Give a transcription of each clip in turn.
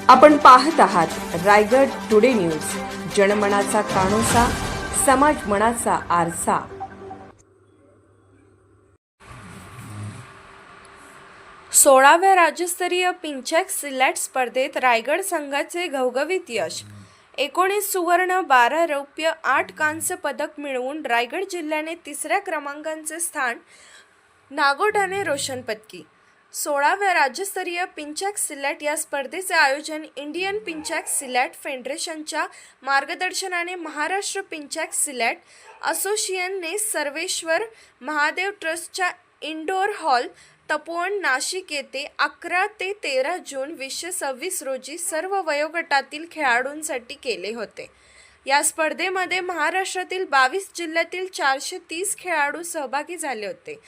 आपण पाहत आहात रायगड टुडे न्यूज, जनमनाचा कानोसा, समाज मनाचा आरसा। 16व्या राज्यस्तरीय पिंचॅक सिलेट स्पर्धेत रायगड संघाचे घवघवीत यश। 19 सुवर्ण, 12 रौप्य, 8 कांस्य पदक मिळवून रायगड जिल्ह्याने तिसऱ्या क्रमांकाचे स्थान नागोठाणे रोशन पटकी। 16व्या राज्यस्तरीय पिंचॅक सिलेट या स्पर्धेचे आयोजन इंडियन पिंचॅक सिलेट फेडरेशनच्या मार्गदर्शनाने महाराष्ट्र पिंचॅक सिलेट असोसिएशनने सर्वेश्वर महादेव ट्रस्टच्या इंडोर हॉल, तपोवन, नाशिक येथे 11 ते 13 जून 2026 रोजी सर्व वयोगटातील खेळाडूंसाठी केले होते। या स्पर्धेमध्ये महाराष्ट्रातील 22 जिल्ह्यातील 430 खेळाडू सहभागी झाले होते।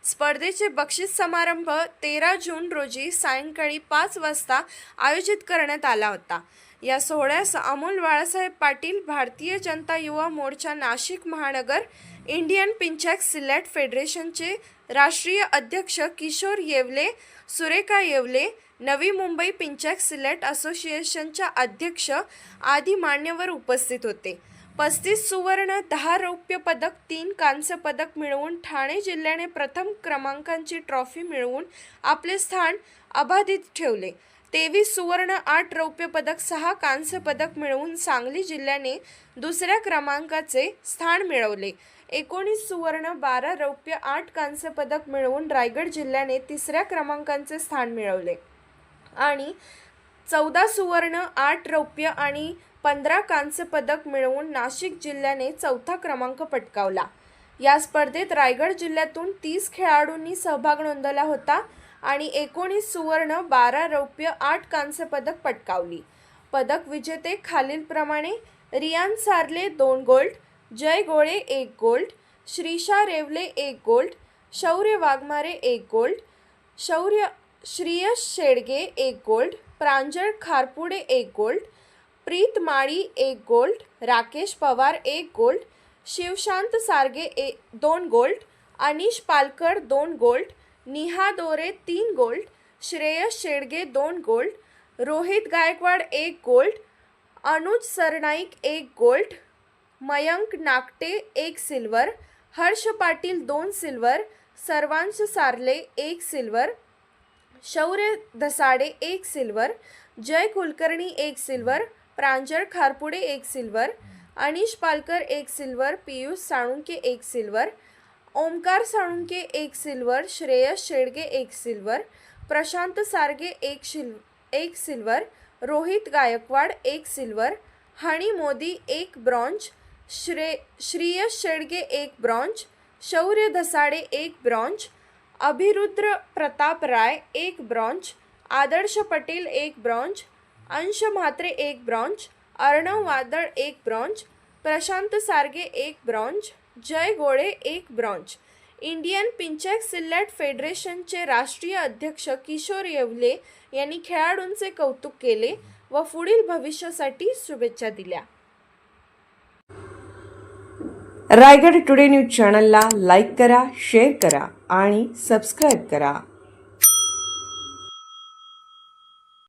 स्पर्धेचे बक्षीस समारंभ 13 जून रोजी सायंकाळी 5 वाजता आयोजित करण्यात आला होता। या सोहळ्यास अमोल बाळासाहेब पाटील, भारतीय जनता युवा मोर्चा नाशिक महानगर, इंडियन पिंचॅक सिलेट फेडरेशनचे राष्ट्रीय अध्यक्ष किशोर येवले, सुरेखा येवले, नवी मुंबई पिंचॅक सिलेट असोसिएशनच्या अध्यक्ष आदी मान्यवर उपस्थित होते। 35 सुवर्ण, 10 रौप्य पदक, 3 कांस्य पदक मिळवून ठाणे जिल्ह्याने प्रथम क्रमांकाची ट्रॉफी मिळवून आपले स्थान अबाधित ठेवले। 23 सुवर्ण, 8 रौप्य पदक, 6 कांस्य पदक मिळवून सांगली जिल्ह्याने दुसऱ्या क्रमांकाचे स्थान मिळवले। 19 सुवर्ण, 12 रौप्य, 8 कांस्य पदक मिळवून रायगड जिल्ह्याने तिसऱ्या क्रमांकाचे स्थान मिळवले आणि 14 सुवर्ण, 8 रौप्य आणि 15 कांस्य पदक मिळवून नाशिक जिल्ह्याने चौथा क्रमांक पटकावला। या स्पर्धेत रायगड जिल्ह्यातून 30 खेळाडूंनी सहभाग नोंदवला होता आणि 19 सुवर्ण, 12 रौप्य, 8 कांस्य पदक पटकावली। पदक विजेते खालीलप्रमाणे: रियान सार्ले 2 गोल्ड, जय Gole 1 gold, Shrisha railway 1 gold, Shaurya Waghmare 1 gold, Shriyash Shedge 1 gold, Pranjal Kharpude 1 gold, Preet Mali 1 gold, Rakesh Pawar 1 gold, Shivshant Sarge 2 gold, Anish Palkar 2 gold, Niha Dore 3 gold, Shreyas Shedge 2 gold, Rohit Gaikwad 1 gold, Anuj Sarnaik 1 gold, Mayank Nagte 1 silver, Harsh Patil 2 silver, Sarvansh Sarle 1 silver, Shaurya Dhasade 1 silver, Jay Kulkarni 1 silver, Pranjal Kharpude 1 silver, Anish Palkar 1 silver, Piyush Salunke 1 silver, Omkar Salunke 1 silver, Shreyas Shedge 1 silver, Prashant Sarge 1 silver, Rohit Gaikwad 1 silver, Honey Modi 1 bronze, Shriyash Shedge 1 bronze, Shaurya Dhasade 1 bronze, Abhirudra Pratap Rai 1 bronze, Adarsh Patel 1 bronze, Ansh Mhatre 1 bronze, Arnav Vadal 1 bronze, Prashant Sarge 1 bronze, Jay Gole 1 bronze. Indian Pencak Silat फेडरेशनचे राष्ट्रीय अध्यक्ष किशोर येवले यांनी खेळाडूंचे कौतुक केले व पुढील भविष्यासाठी शुभेच्छा दिल्या। रायगड टुडे न्यूज चॅनलला लाईक करा, शेअर करा आणि सबस्क्राईब करा।